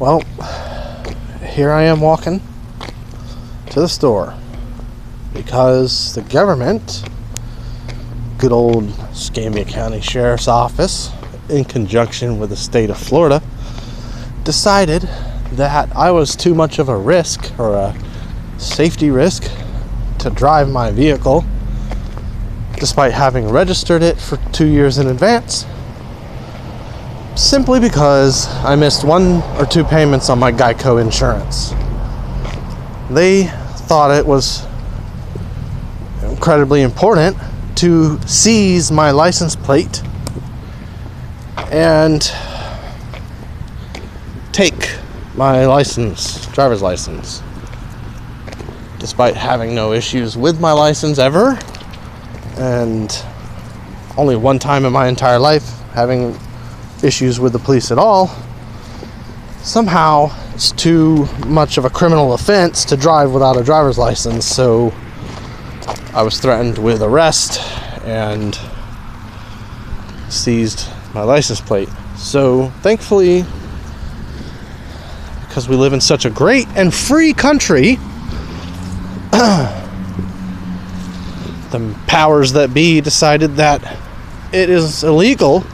Well, here I am walking to the store because the government, good old Escambia County Sheriff's Office, in conjunction with the state of Florida, decided that I was too much of a risk or a safety risk to drive my vehicle despite having registered it for 2 years in advance, simply because I missed 1 or 2 payments on my Geico insurance. They thought it was incredibly important to seize my license plate and take my license, driver's license, despite having no issues with my license ever, and only one time in my entire life having issues with the police at all. Somehow it's too much of a criminal offense to drive without a driver's license, so I was threatened with arrest and seized my license plate. So thankfully, because we live in such a great and free country, the powers that be decided that it is illegal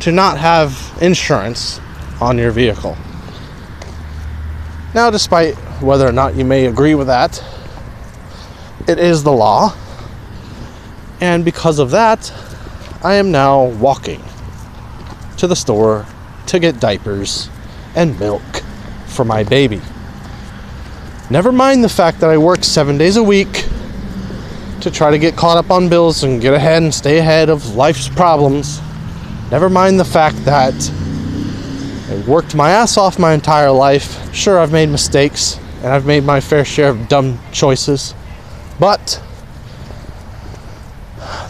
to not have insurance on your vehicle. Now, despite whether or not you may agree with that, it is the law. And because of that, I am now walking to the store to get diapers and milk for my baby. Never mind the fact that I work 7 days a week to try to get caught up on bills and get ahead and stay ahead of life's problems. Never mind the fact that I worked my ass off my entire life. Sure, I've made mistakes and I've made my fair share of dumb choices, but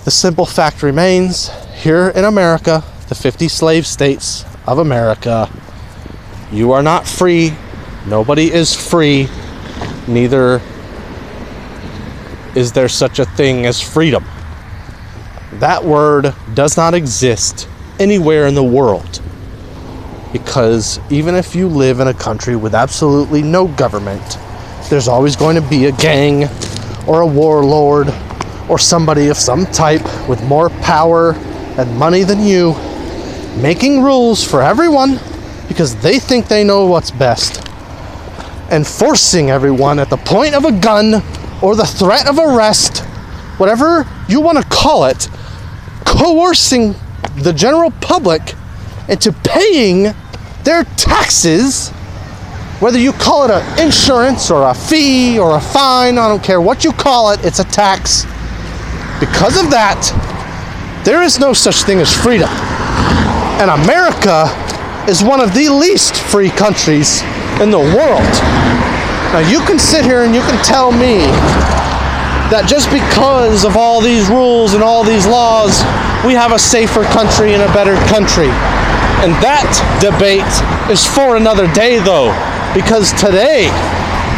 the simple fact remains, here in America, the 50 slave states of America, you are not free. Nobody is free. Neither is there such a thing as freedom. That word does not exist anywhere in the world, because even if you live in a country with absolutely no government, there's always going to be a gang or a warlord or somebody of some type with more power and money than you, making rules for everyone because they think they know what's best, and forcing everyone at the point of a gun or the threat of arrest, whatever you want to call it, coercing the general public into paying their taxes, whether you call it an insurance or a fee or a fine, I don't care what you call it, it's a tax. Because of that, there is no such thing as freedom. And America is one of the least free countries in the world. Now, you can sit here and you can tell me that just because of all these rules and all these laws, we have a safer country and a better country. And that debate is for another day, though, because today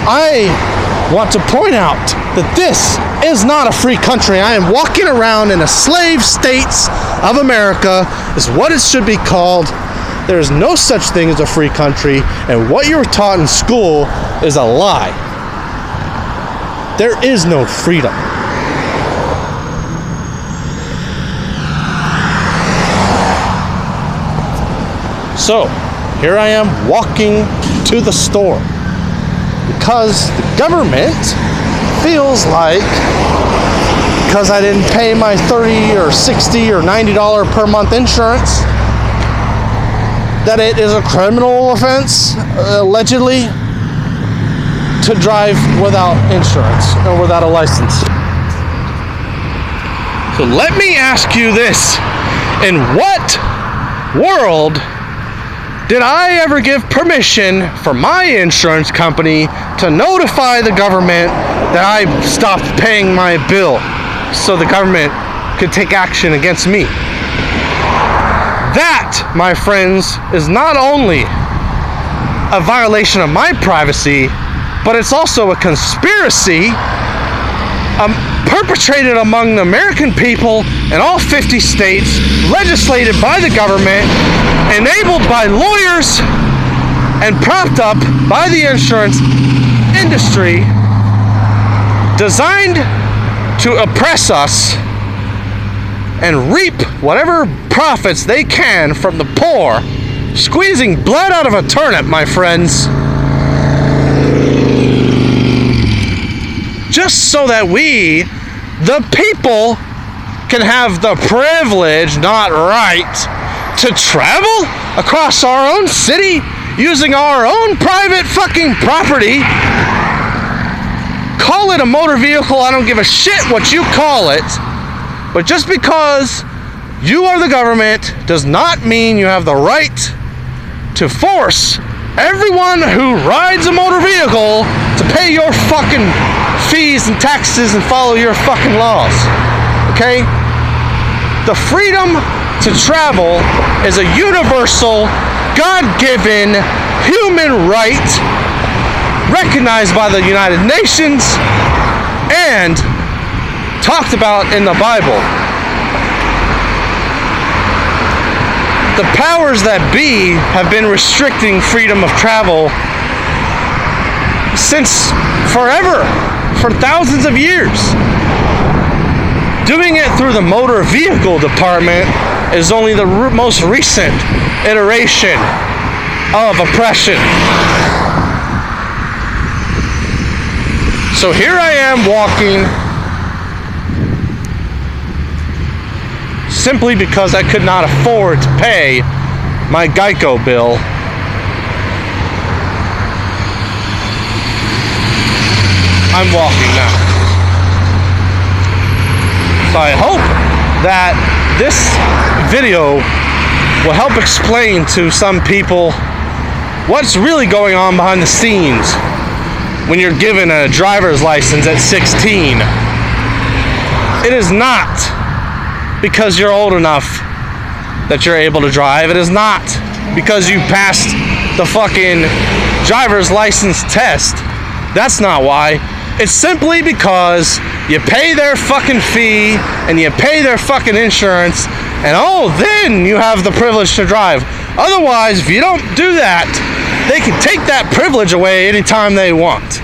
I want to point out that this is not a free country. I am walking around in a slave states of America, is what it should be called. There is no such thing as a free country, and what you were taught in school is a lie. There is no freedom. So, here I am walking to the store because the government feels like, because I didn't pay my $30 or $60 or $90 per month insurance, that it is a criminal offense, allegedly, to drive without insurance or without a license. So let me ask you this. In what world did I ever give permission for my insurance company to notify the government that I stopped paying my bill so the government could take action against me? That, my friends, is not only a violation of my privacy, but it's also a conspiracy perpetrated among the American people in all 50 states, legislated by the government, enabled by lawyers and propped up by the insurance industry, designed to oppress us and reap whatever profits they can from the poor, squeezing blood out of a turnip, my friends, just so that we, the people, can have the privilege, not right, to travel across our own city using our own private fucking property. Call it a motor vehicle, I don't give a shit what you call it. But just because you are the government does not mean you have the right to force everyone who rides a motor vehicle to pay your fucking fees and taxes and follow your fucking laws. Okay? The freedom to travel is a universal, God-given human right recognized by the United Nations and talked about in the Bible. The powers that be have been restricting freedom of travel since forever, for thousands of years. Doing it through the motor vehicle department is only the most recent iteration of oppression. So here I am walking simply because I could not afford to pay my Geico bill. I'm walking now. So I hope that this video will help explain to some people what's really going on behind the scenes when you're given a driver's license at 16. It is not because you're old enough that you're able to drive. It is not because you passed the fucking driver's license test. That's not why. It's simply because you pay their fucking fee and you pay their fucking insurance, and then you have the privilege to drive. Otherwise, if you don't do that, they can take that privilege away anytime they want.